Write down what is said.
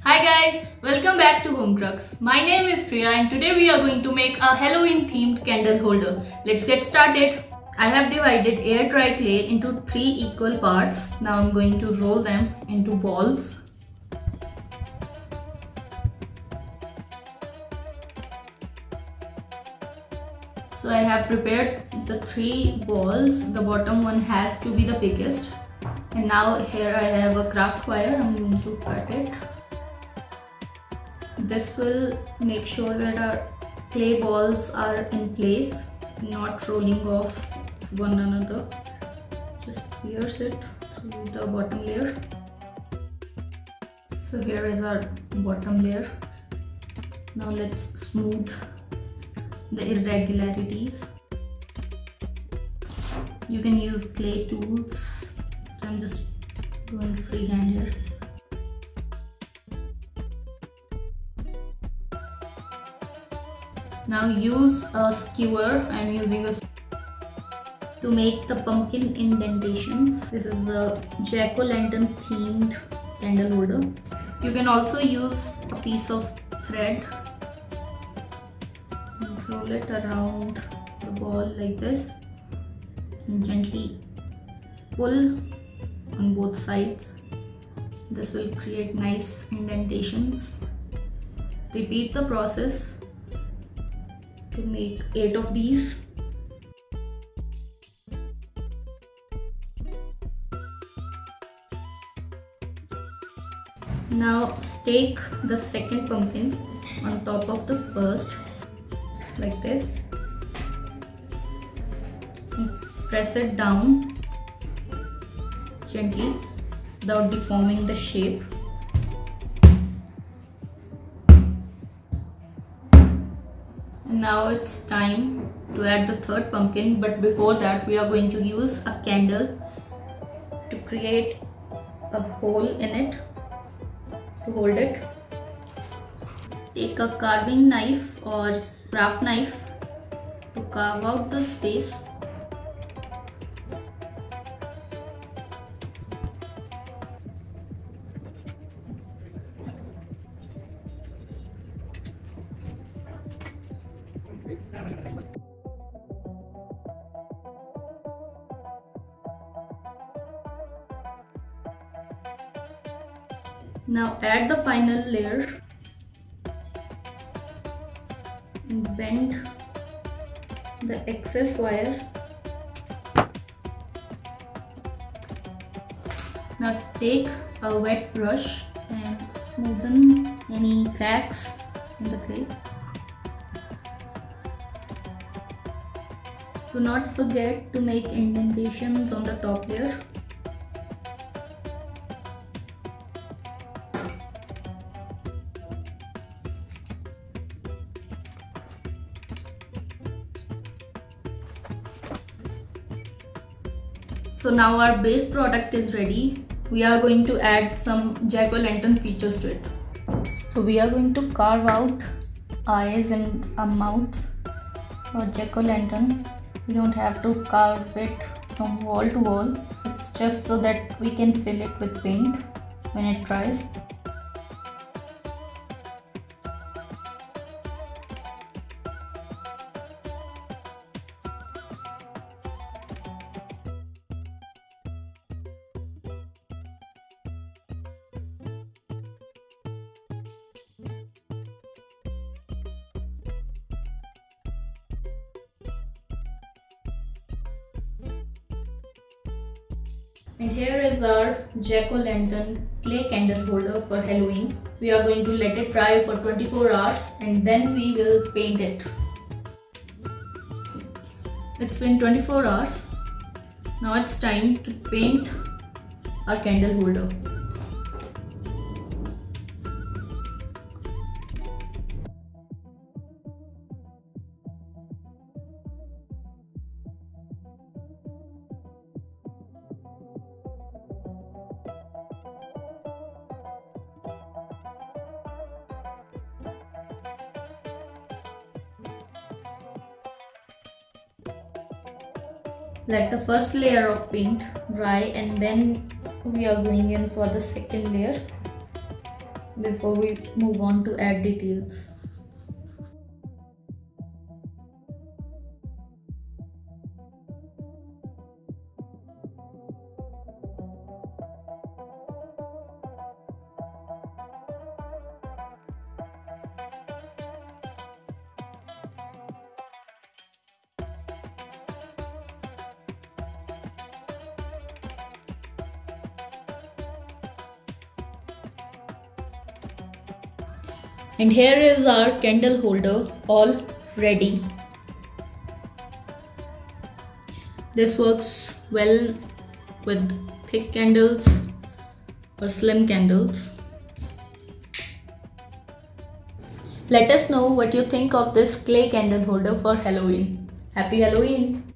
Hi guys, welcome back to Home Crux. My name is Priya and today we are going to make a Halloween themed candle holder. Let's get started. I have divided air dry clay into 3 equal parts. Now I'm going to roll them into balls. So I have prepared the 3 balls. The bottom one has to be the biggest. And now here I have a craft wire. I'm going to cut it. This will make sure that our clay balls are in place, not rolling off one another. Just pierce it through the bottom layer. So here is our bottom layer. Now let's smooth the irregularities. You can use clay tools. I'm just going freehand here. Now use a skewer. I'm using a to make the pumpkin indentations. This is the jack-o'-lantern themed candle holder. You can also use a piece of thread and roll it around the ball like this and gently pull on both sides. This will create nice indentations. Repeat the process to make 8 of these. Now stake the second pumpkin on top of the first like this and press it down gently without deforming the shape. Now it's time to add the third pumpkin, but before that we are going to use a candle to create a hole in it to hold it. Take a carving knife or craft knife to carve out the space. Now add the final layer and bend the excess wire. Now take a wet brush and smoothen any cracks in the clay. Do not forget to make indentations on the top layer. So now our base product is ready. We are going to add some jack-o'-lantern features to it. So we are going to carve out eyes and a mouth for jack-o'-lantern. We don't have to carve it from wall to wall. It's just so that we can fill it with paint when it dries. And here is our jack-o'-lantern clay candle holder for Halloween. We are going to let it dry for 24 hours and then we will paint it. It's been 24 hours. Now it's time to paint our candle holder. Let the first layer of paint dry and then we are going in for the second layer. before we move on to add details. And here is our candle holder all ready. This works well with thick candles or slim candles. Let us know what you think of this clay candle holder for Halloween. Happy Halloween!